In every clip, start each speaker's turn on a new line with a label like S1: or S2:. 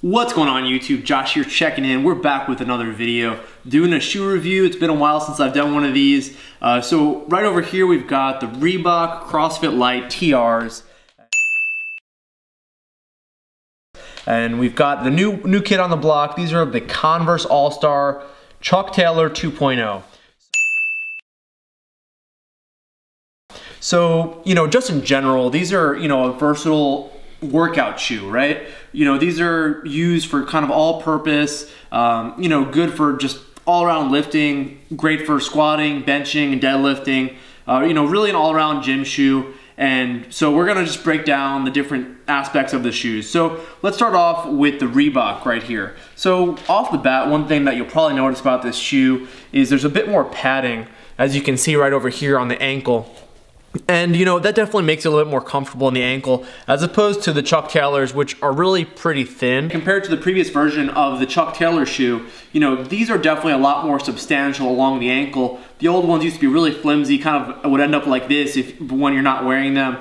S1: What's going on YouTube? Josh here checking in. We're back with another video doing a shoe review. It's been a while since I've done one of these. So right over here we've got the Reebok CrossFit Lite TRs. And we've got the new kid on the block. These are the Converse All-Star Chuck Taylor 2.0. So, just in general, these are, a versatile workout shoe, right? These are used for kind of all purpose, good for just all around lifting, great for squatting, benching, and deadlifting, really an all around gym shoe. And so we're gonna just break down the different aspects of the shoes. So let's start off with the Reebok right here. So off the bat, one thing that you'll probably notice about this shoe is there's a bit more padding, as you can see right over here on the ankle. And that definitely makes it a little bit more comfortable in the ankle as opposed to the Chuck Taylors, which are really pretty thin. Compared to the previous version of the Chuck Taylor shoe, these are definitely a lot more substantial along the ankle. The old ones used to be really flimsy, kind of would end up like this when you're not wearing them.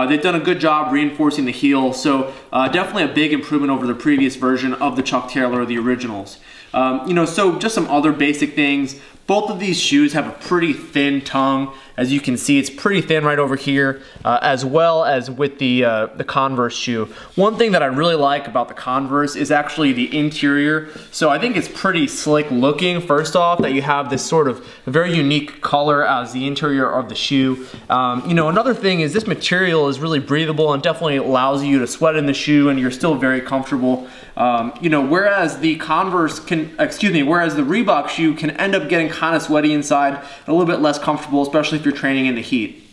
S1: They've done a good job reinforcing the heel, so definitely a big improvement over the previous version of the Chuck Taylor, the originals. So just some other basic things. Both of these shoes have a pretty thin tongue. As you can see, it's pretty thin right over here, as well as with the Converse shoe. One thing that I really like about the Converse is actually the interior. So I think it's pretty slick looking, first off, that you have this sort of very unique color as the interior of the shoe. Another thing is this material is really breathable and definitely allows you to sweat in the shoe and you're still very comfortable. Whereas the whereas the Reebok shoe can end up getting kind of sweaty inside, a little bit less comfortable, especially if you're training in the heat.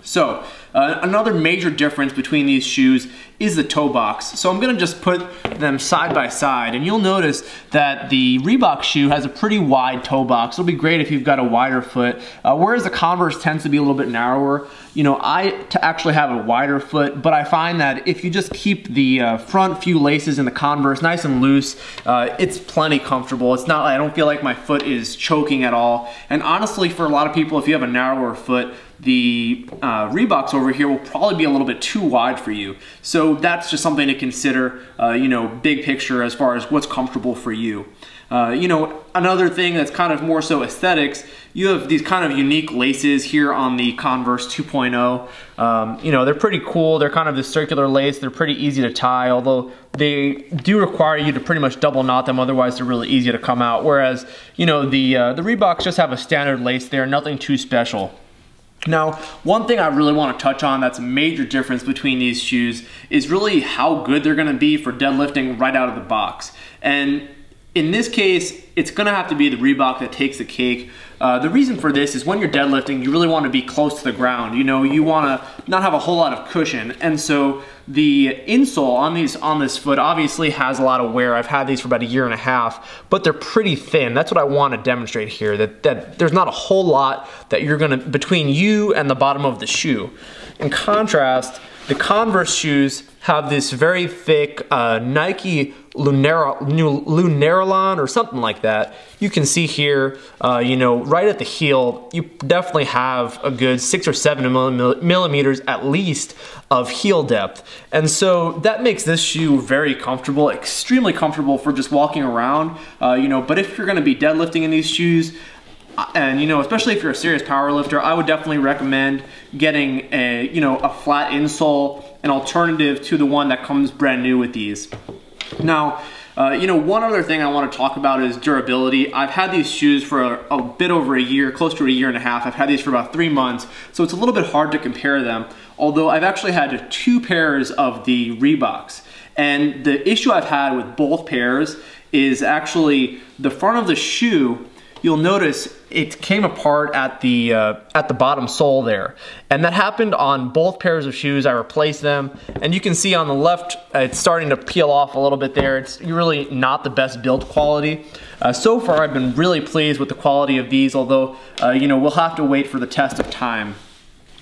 S1: So another major difference between these shoes is the toe box. So I'm gonna just put them side by side and you'll notice that the Reebok shoe has a pretty wide toe box. It'll be great if you've got a wider foot, whereas the Converse tends to be a little bit narrower. I actually have a wider foot, but I find that if you just keep the front few laces in the Converse nice and loose, it's plenty comfortable. It's not, I don't feel like my foot is choking at all. And honestly, for a lot of people, if you have a narrower foot, the Reeboks over here will probably be a little bit too wide for you. So that's just something to consider, big picture as far as what's comfortable for you. Another thing that's kind of more so aesthetics, you have these kind of unique laces here on the Converse 2.0. They're pretty cool. They're kind of this circular lace. They're pretty easy to tie, although they do require you to pretty much double knot them, otherwise they're really easy to come out. Whereas, the Reeboks just have a standard lace there, nothing too special. Now, one thing I really want to touch on that's a major difference between these shoes is really how good they're going to be for deadlifting right out of the box. And in this case, it's going to have to be the Reebok that takes the cake. The reason for this is when you're deadlifting, you really want to be close to the ground. You want to not have a whole lot of cushion. And so the insole on this foot obviously has a lot of wear. I've had these for about a year and a half, but they're pretty thin. That's what I want to demonstrate here, that there's not a whole lot that you're going to, between you and the bottom of the shoe. In contrast, the Converse shoes have this very thick Nike Lunarlon or something like that. You can see here, right at the heel, you definitely have a good 6 or 7 millimeters at least of heel depth. And so that makes this shoe very comfortable, extremely comfortable for just walking around, but if you're gonna be deadlifting in these shoes, and especially if you're a serious power lifter, I would definitely recommend getting a flat insole, an alternative to the one that comes brand new with these. Now, one other thing I want to talk about is durability. I've had these shoes for a bit over a year, close to a year and a half. I've had these for about 3 months, so it's a little bit hard to compare them. Although I've actually had 2 pairs of the Reeboks. And the issue I've had with both pairs is actually the front of the shoe. You'll notice it came apart at the bottom sole there. And that happened on both pairs of shoes. I replaced them. And you can see on the left, it's starting to peel off a little bit there. It's really not the best build quality. So far, I've been really pleased with the quality of these, although, we'll have to wait for the test of time.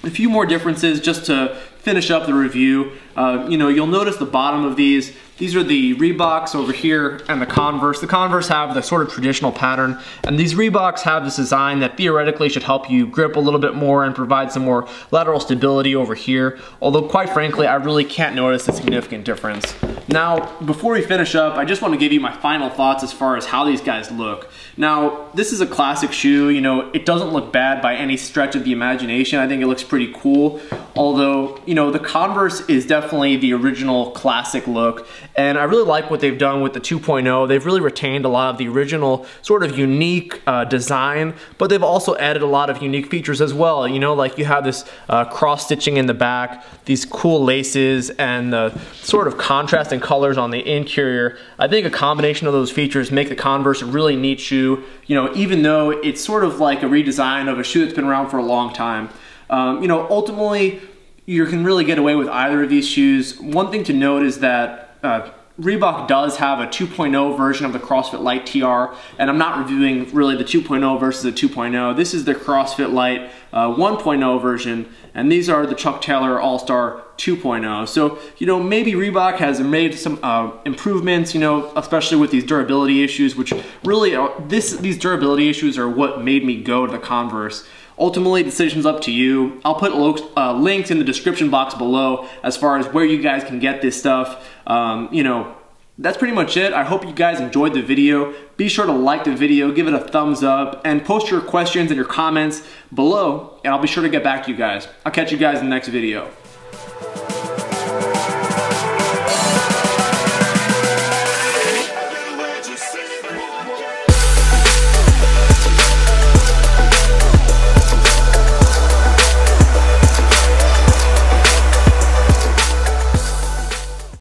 S1: A few more differences just to finish up the review. You'll notice the bottom of these These are the Reeboks over here and the Converse. The Converse have the sort of traditional pattern, and these Reeboks have this design that theoretically should help you grip a little bit more and provide some more lateral stability over here. Although quite frankly, I really can't notice a significant difference. Now, before we finish up, I just want to give you my final thoughts as far as how these guys look. Now, this is a classic shoe, you know, it doesn't look bad by any stretch of the imagination. I think it looks pretty cool. Although, you know, the Converse is definitely the original classic look, and I really like what they've done with the 2.0. They've really retained a lot of the original sort of unique design, but they've also added a lot of unique features as well. You know, like you have this cross stitching in the back, these cool laces, and the sort of contrasting colors on the interior. I think a combination of those features make the Converse a really neat shoe, you know, even though it's sort of like a redesign of a shoe that's been around for a long time. You know, ultimately, you can really get away with either of these shoes. One thing to note is that Reebok does have a 2.0 version of the CrossFit Lite TR, and I'm not reviewing really the 2.0 versus the 2.0. This is the CrossFit Lite 1.0 version, and these are the Chuck Taylor All-Star 2.0. So, you know, maybe Reebok has made some improvements, you know, especially with these durability issues, which really, these durability issues are what made me go to the Converse. Ultimately, the decision's up to you. I'll put links in the description box below as far as where you guys can get this stuff. You know, that's pretty much it. I hope you guys enjoyed the video. Be sure to like the video, give it a thumbs up, and post your questions and your comments below, and I'll be sure to get back to you guys. I'll catch you guys in the next video.